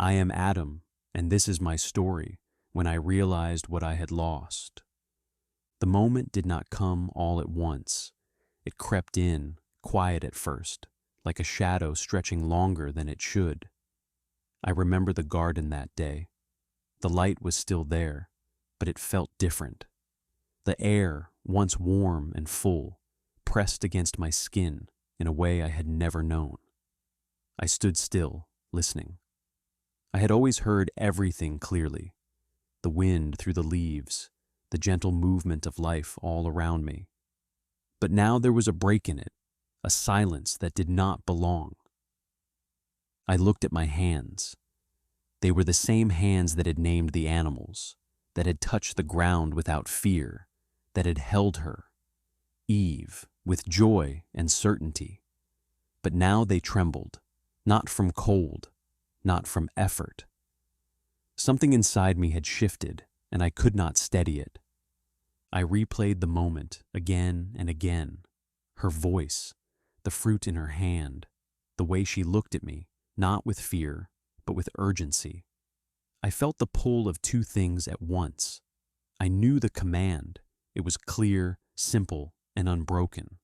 I am Adam, and this is my story when I realized what I had lost. The moment did not come all at once. It crept in, quiet at first, like a shadow stretching longer than it should. I remember the garden that day. The light was still there, but it felt different. The air, once warm and full, pressed against my skin in a way I had never known. I stood still, listening. I had always heard everything clearly. The wind through the leaves, the gentle movement of life all around me. But now there was a break in it, a silence that did not belong. I looked at my hands. They were the same hands that had named the animals, that had touched the ground without fear, that had held her, Eve, with joy and certainty. But now they trembled, not from cold, not from effort. Something inside me had shifted, and I could not steady it. I replayed the moment again and again. Her voice, the fruit in her hand, the way she looked at me, not with fear, but with urgency. I felt the pull of two things at once. I knew the command. It was clear, simple, and unbroken.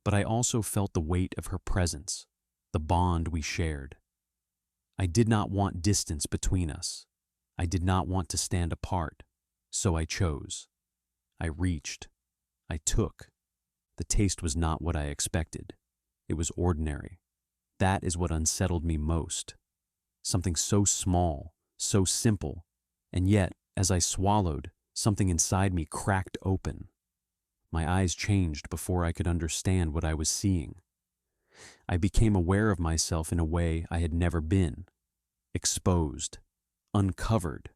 But I also felt the weight of her presence, the bond we shared. I did not want distance between us. I did not want to stand apart, so I chose. I reached. I took. The taste was not what I expected. It was ordinary. That is what unsettled me most. Something so small, so simple, and yet, as I swallowed, something inside me cracked open. My eyes changed before I could understand what I was seeing. I became aware of myself in a way I had never been. Exposed. Uncovered.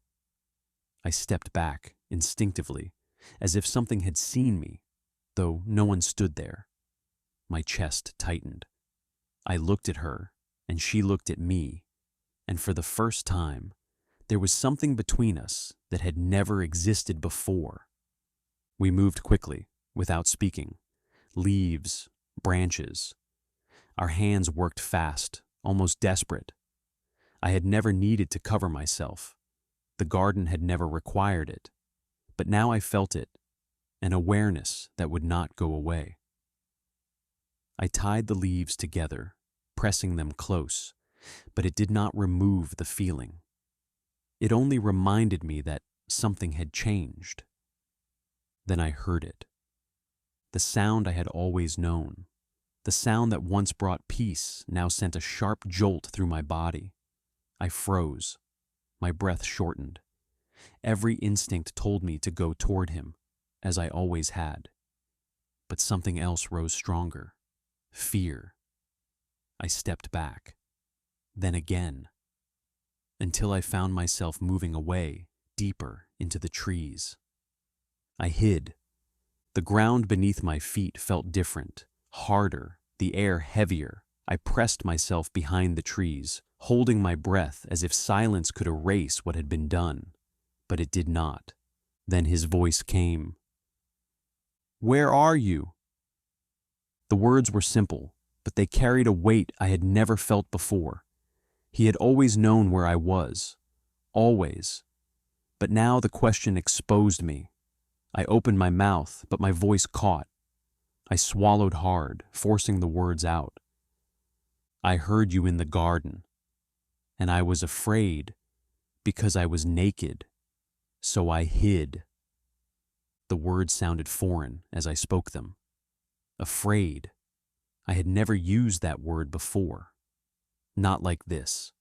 I stepped back, instinctively, as if something had seen me, though no one stood there. My chest tightened. I looked at her, and she looked at me, and for the first time, there was something between us that had never existed before. We moved quickly, without speaking. Leaves, branches. Our hands worked fast, almost desperate. I had never needed to cover myself. The garden had never required it. But now I felt it, an awareness that would not go away. I tied the leaves together, pressing them close, but it did not remove the feeling. It only reminded me that something had changed. Then I heard it. The sound I had always known. The sound that once brought peace now sent a sharp jolt through my body. I froze. My breath shortened. Every instinct told me to go toward him, as I always had. But something else rose stronger. Fear. I stepped back. Then again. Until I found myself moving away, deeper into the trees. I hid. The ground beneath my feet felt different, harder, the air heavier. I pressed myself behind the trees, holding my breath as if silence could erase what had been done. But it did not. Then his voice came. "Where are you?" The words were simple, but they carried a weight I had never felt before. He had always known where I was. Always. But now the question exposed me. I opened my mouth, but my voice caught. I swallowed hard, forcing the words out. "I heard you in the garden, and I was afraid because I was naked, so I hid." The words sounded foreign as I spoke them. Afraid. I had never used that word before. Not like this.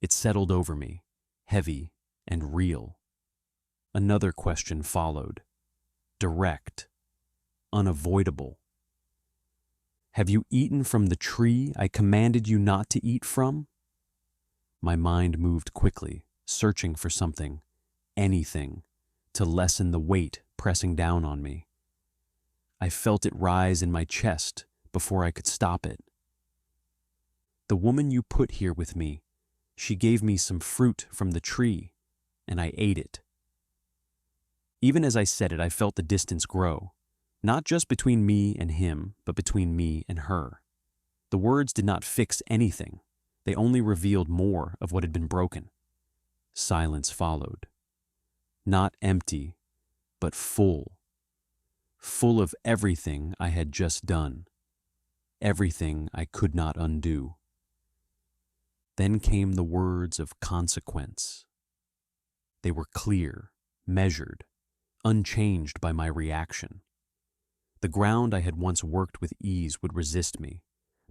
It settled over me, heavy and real. Another question followed. Direct. Unavoidable. "Have you eaten from the tree I commanded you not to eat from?" My mind moved quickly, searching for something, anything, to lessen the weight pressing down on me. I felt it rise in my chest before I could stop it. "The woman you put here with me, she gave me some fruit from the tree, and I ate it." Even as I said it, I felt the distance grow, not just between me and him, but between me and her. The words did not fix anything. They only revealed more of what had been broken. Silence followed. Not empty, but full. Full of everything I had just done. Everything I could not undo. Then came the words of consequence. They were clear, measured, unchanged by my reaction. The ground I had once worked with ease would resist me.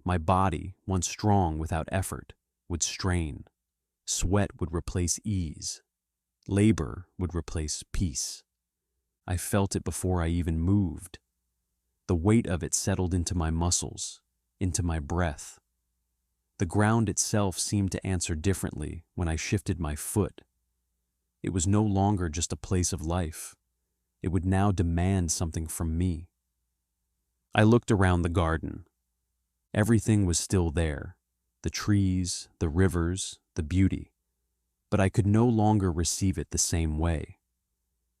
My body, once strong without effort, would strain. Sweat would replace ease. Labor would replace peace. I felt it before I even moved. The weight of it settled into my muscles, into my breath. The ground itself seemed to answer differently when I shifted my foot. It was no longer just a place of life. It would now demand something from me. I looked around the garden. Everything was still there, the trees, the rivers, the beauty. But I could no longer receive it the same way.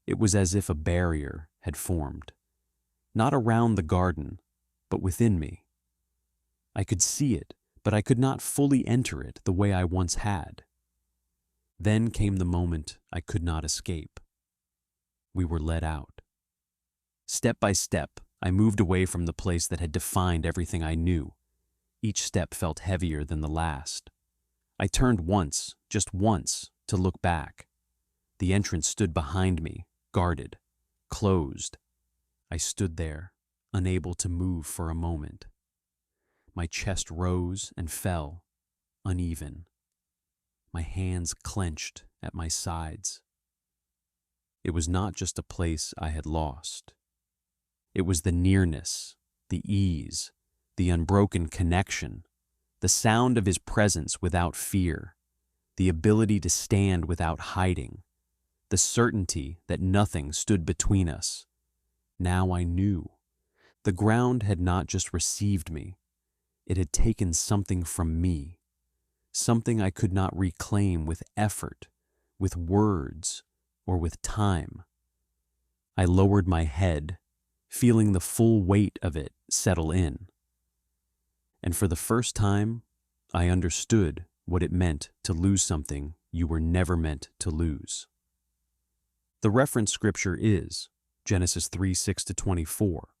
It was as if a barrier had formed, not around the garden, but within me. I could see it, but I could not fully enter it the way I once had. Then came the moment I could not escape. We were let out. Step by step, I moved away from the place that had defined everything I knew. Each step felt heavier than the last. I turned once, just once, to look back. The entrance stood behind me, guarded, closed. I stood there, unable to move for a moment. My chest rose and fell, uneven. My hands clenched at my sides. It was not just a place I had lost. It was the nearness, the ease, the unbroken connection, the sound of his presence without fear, the ability to stand without hiding, the certainty that nothing stood between us. Now I knew. The ground had not just received me, it had taken something from me, something I could not reclaim with effort, with words, or with time. I lowered my head, feeling the full weight of it settle in. And for the first time, I understood what it meant to lose something you were never meant to lose. The reference scripture is Genesis 3:6-24.